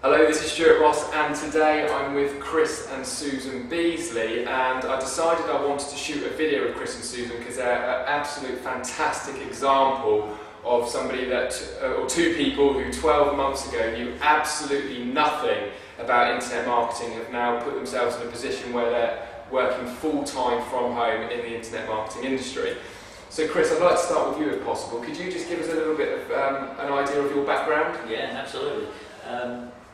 Hello, this is Stuart Ross, and today I'm with Chris and Susan Beesley, and I decided I wanted to shoot a video with Chris and Susan because they're an absolute fantastic example of somebody that, or two people who 12 months ago knew absolutely nothing about internet marketing, have now put themselves in a position where they're working full-time from home in the internet marketing industry. So Chris, I'd like to start with you if possible. Could you just give us a little bit of an idea of your background? Yeah, absolutely.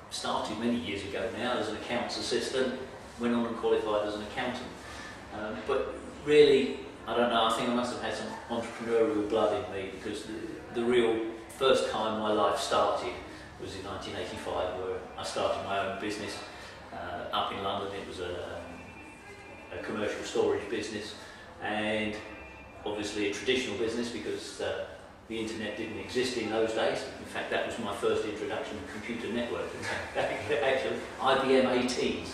Started many years ago now as an accounts assistant, went on and qualified as an accountant. But really, I don't know, I think I must have had some entrepreneurial blood in me, because the real first time my life started was in 1985, where I started my own business up in London. It was a commercial storage business, and obviously a traditional business, because the internet didn't exist in those days. In fact, that was my first introduction to computer networking. Actually, IBM ATs.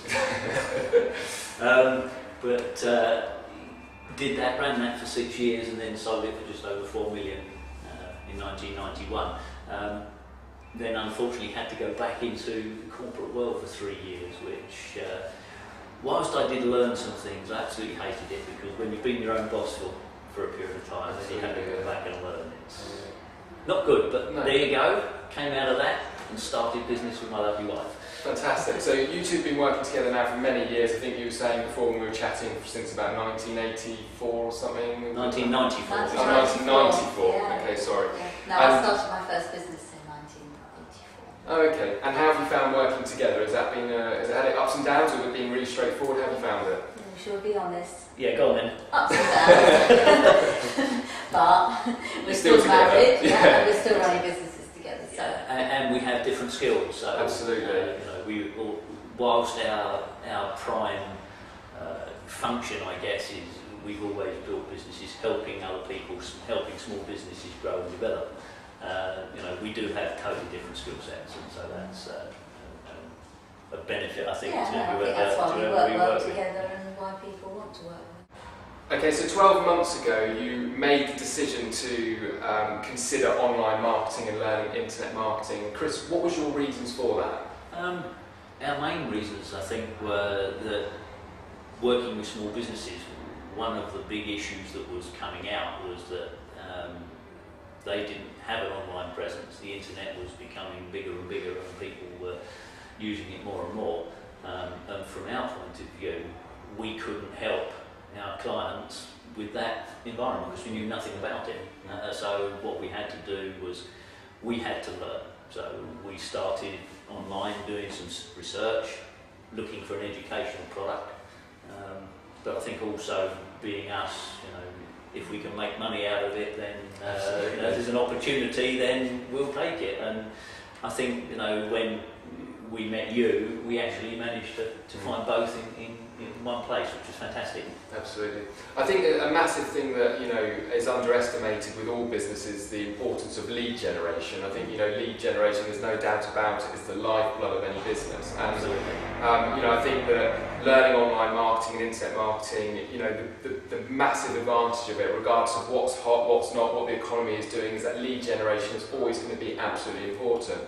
Did that, ran that for 6 years, and then sold it for just over 4 million in 1991. Then unfortunately had to go back into the corporate world for 3 years, which, whilst I did learn some things, I absolutely hated it, because when you've been your own boss for a period of time, then you have to go back and learn. It's not good, but no. There you go. Came out of that and started business with my lovely wife. Fantastic. So you two have been working together now for many years. I think you were saying before when we were chatting, since about 1984 or something? 1994. 1994. Yeah. Okay, sorry. Yeah. No, I started my first business in 1984. Oh, okay. And how have you found working together? Has that been, has it had its ups and downs, or has it been really straightforward? How have you found it? Shall we be honest? Yeah, go on then. Ups and downs. But we're still married, and we're still running businesses together. So. Yeah, and we have different skills. So, absolutely. Whilst our prime function, I guess, is we've always built businesses helping other people, helping small businesses grow and develop. We do have totally different skill sets, and so that's a benefit, I think, I think that's why we work well together, and why people want to work with. Okay, so 12 months ago you made the decision to consider online marketing and learning internet marketing. Chris, what was your reasons for that? Our main reasons, I think, were that working with small businesses, one of the big issues that was coming out was that they didn't have an online presence. The internet was becoming bigger and bigger, and people were using it more and more. And from our point of view, we couldn't help our clients with that environment because we knew nothing about it. So what we had to do was we had to learn. So we started online doing some research, looking for an educational product. But I think also being us, if we can make money out of it, then if there's an opportunity, then we'll take it. And I think when we met you, we actually managed to find both in one place, which was fantastic. Absolutely. I think a massive thing that is underestimated with all businesses is the importance of lead generation. I think lead generation, there's no doubt about it, is the lifeblood of any business. And Absolutely. I think that learning online marketing and internet marketing, the massive advantage of it, regardless of what's hot, what's not, what the economy is doing, is that lead generation is always going to be absolutely important.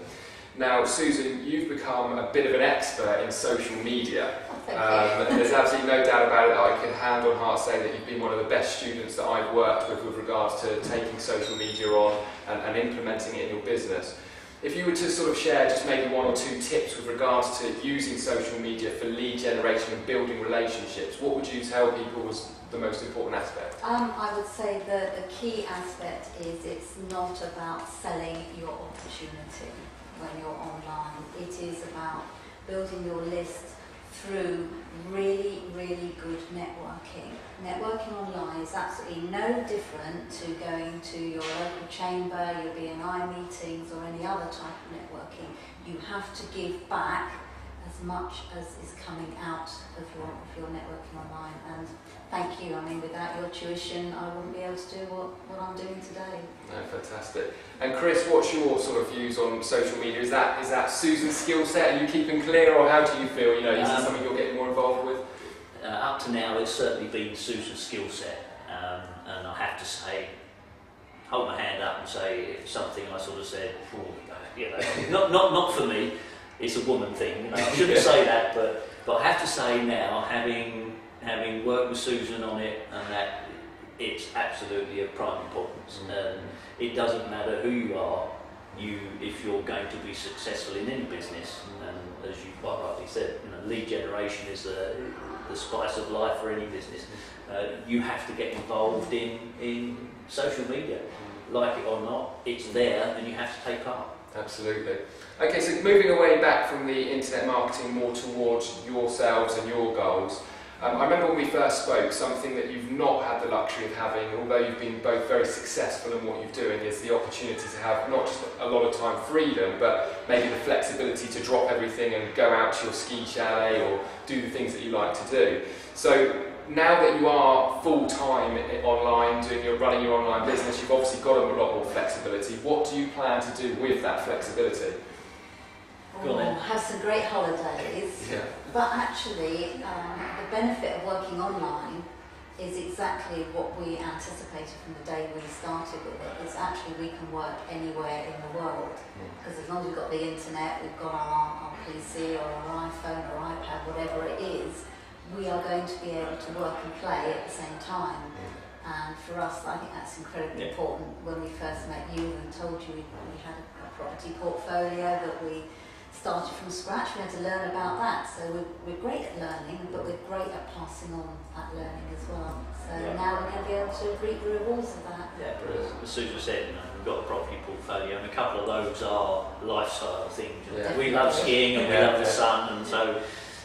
Now, Susan, you've become a bit of an expert in social media. There's absolutely no doubt about it that I can hand on heart say that you've been one of the best students that I've worked with regards to taking social media on and implementing it in your business. If you were to sort of share just maybe 1 or 2 tips with regards to using social media for lead generation and building relationships, what would you tell people was the most important aspect? I would say that the key aspect is it's not about selling your opportunity when you're online. It is about building your list through really, really good networking. Networking online is absolutely no different to going to your local chamber, your B&I meetings, or any other type of networking. You have to give back as much as is coming out of your networking online. And thank you. I mean, without your tuition, I wouldn't be able to do what I'm doing today. No, fantastic. And Chris, what's your sort of views on social media? Is that Susan's skill set? Are you keeping clear, or how do you feel? Is it something you're getting more involved with? Up to now, it's certainly been Susan's skill set, and I have to say, hold my hand up and say it's something I sort of said, not for me. it's a woman thing. You know, I shouldn't say that, but I have to say now, having worked with Susan on it, and that it's absolutely of prime importance. It doesn't matter who you are, if you're going to be successful in any business, and as you quite rightly said, you know, lead generation is the spice of life for any business. You have to get involved in social media. Like it or not, it's there and you have to take part. Absolutely. Okay, so moving away back from the internet marketing more towards yourselves and your goals, I remember when we first spoke, something that you've not had the luxury of having, although you've been both very successful in what you're doing, is the opportunity to have not just a lot of time freedom, but maybe the flexibility to drop everything and go out to your ski chalet or do the things that you like to do. So now that you are full-time online, running your online business, you've obviously got a lot more flexibility. What do you plan to do with that flexibility? Have some great holidays, but actually the benefit of working online is exactly what we anticipated from the day we started with it. It's actually we can work anywhere in the world, because as long as we've got the internet, we've got our PC or our iPhone or iPad, whatever it is, we are going to be able to work and play at the same time. And for us, I think that's incredibly important. When we first met you and told you we had a property portfolio that we started from scratch, we had to learn about that. So we're great at learning, but we're great at passing on that learning as well. So now we're going to be able to reap the rewards of that. Yeah, but as Susan said, you know, we've got a property portfolio, and a couple of those are lifestyle things. We love skiing and we love the sun, and so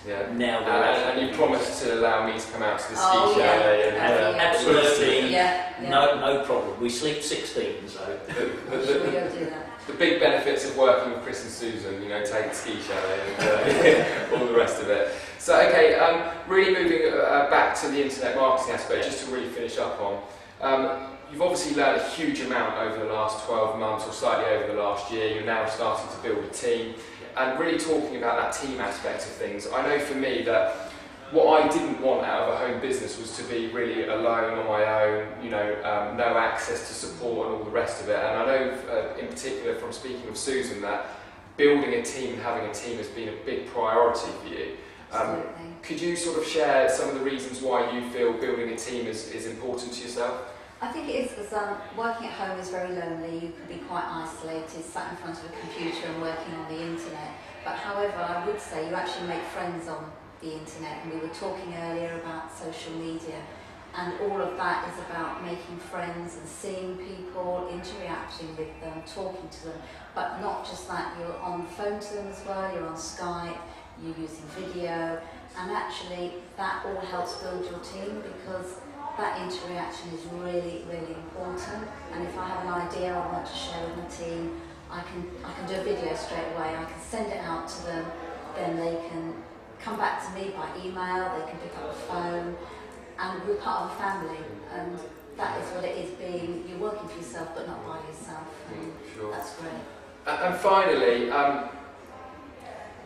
now and you promised to allow me to come out to the ski chalet. Absolutely, no problem. We sleep 16, so We'll do that. The big benefits of working with Chris and Susan, you know, take the ski chalet and all the rest of it. So, okay, really moving back to the internet marketing aspect, just to really finish up on. You've obviously learned a huge amount over the last 12 months or slightly over the last year. You're now starting to build a team. And really talking about that team aspect of things, I know for me that what I didn't want out of a home business was to be really alone on my own, you know, no access to support and all the rest of it. And I know in particular from speaking with Susan that building a team and having a team has been a big priority for you. Could you sort of share some of the reasons why you feel building a team is important to yourself? I think it is because working at home is very lonely. You can be quite isolated, sat in front of a computer and working on the internet. But however, I would say you actually make friends on the internet, and we were talking earlier about social media, and all of that is about making friends and seeing people, interacting with them, talking to them. But not just that, you're on the phone to them as well, you're on Skype, you're using video, and actually that all helps build your team, because that interaction is really, really important. And if I have an idea I want to share with my team, I can do a video straight away. I can send it out to them, then they can come back to me by email, they can pick up the phone, and we're part of a family. And that is what it is, being you're working for yourself but not by yourself. And that's great. And finally,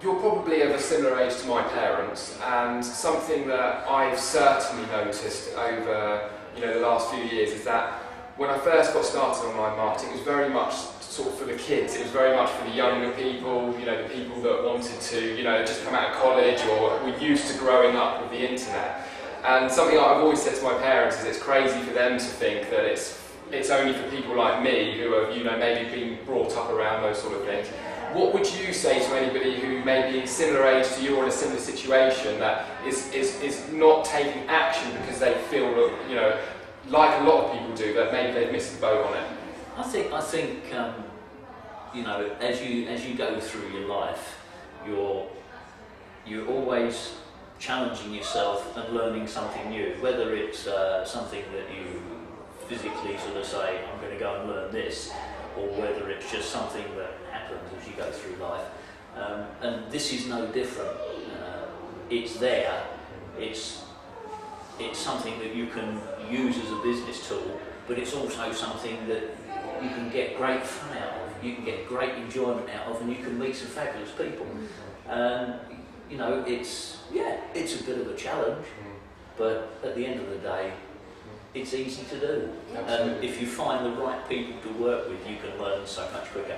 you're probably of a similar age to my parents, and something that I've certainly noticed over the last few years is that when I first got started on online marketing, it was very much sort of for the kids. It was very much for the younger people, the people that wanted to, just come out of college or were used to growing up with the internet. And something I've always said to my parents is it's crazy for them to think that it's only for people like me who have, maybe been brought up around those sort of things. What would you say to anybody who may be similar age to you or in a similar situation that is not taking action because they feel, like a lot of people do, that maybe they've missed the boat on it? I think as you go through your life, you're always challenging yourself and learning something new, whether it's something that you physically sort of say, I'm going to go and learn this, or whether it's just something that happens as you go through life. And this is no different. It's there. It's something that you can use as a business tool, but it's also something that you can get great fun out of, you can get great enjoyment out of, and you can meet some fabulous people. And it's a bit of a challenge, but at the end of the day, it's easy to do. Absolutely. If you find the right people to work with, you can learn so much quicker.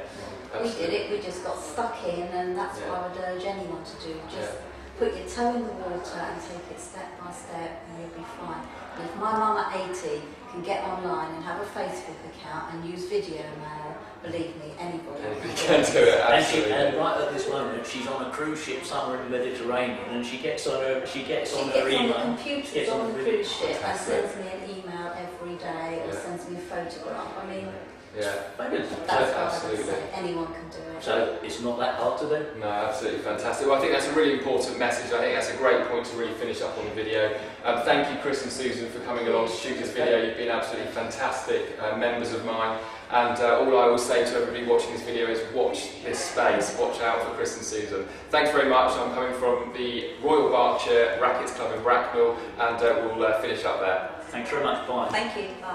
We did it, we just got stuck in, and that's what I would urge anyone to do. Just put your toe in the water and take it step by step, and you'll be fine. And if my mum at 80 can get online and have a Facebook account and use video mail, believe me, anybody can do it. Absolutely. And right at this moment, she's on a cruise ship somewhere in the Mediterranean, and she gets on her email. On the computer on the cruise ship and Fantastic. sends me an email every day, or sends me a photograph. I mean, Fabulous. that's what I absolutely. would say. Anyone can do it. So it's not that hard to do. No, absolutely fantastic. Well, I think that's a really important message. I think that's a great point to really finish up on the video. Thank you, Chris and Susan, for coming along to shoot this video. You've been absolutely fantastic members of mine. And all I will say to everybody watching this video is watch this space. Watch out for Chris and Susan. Thanks very much. I'm coming from the Royal Berkshire Rackets Club in Bracknell, and we'll finish up there. Thanks very much. Bye. Thank you. Bye.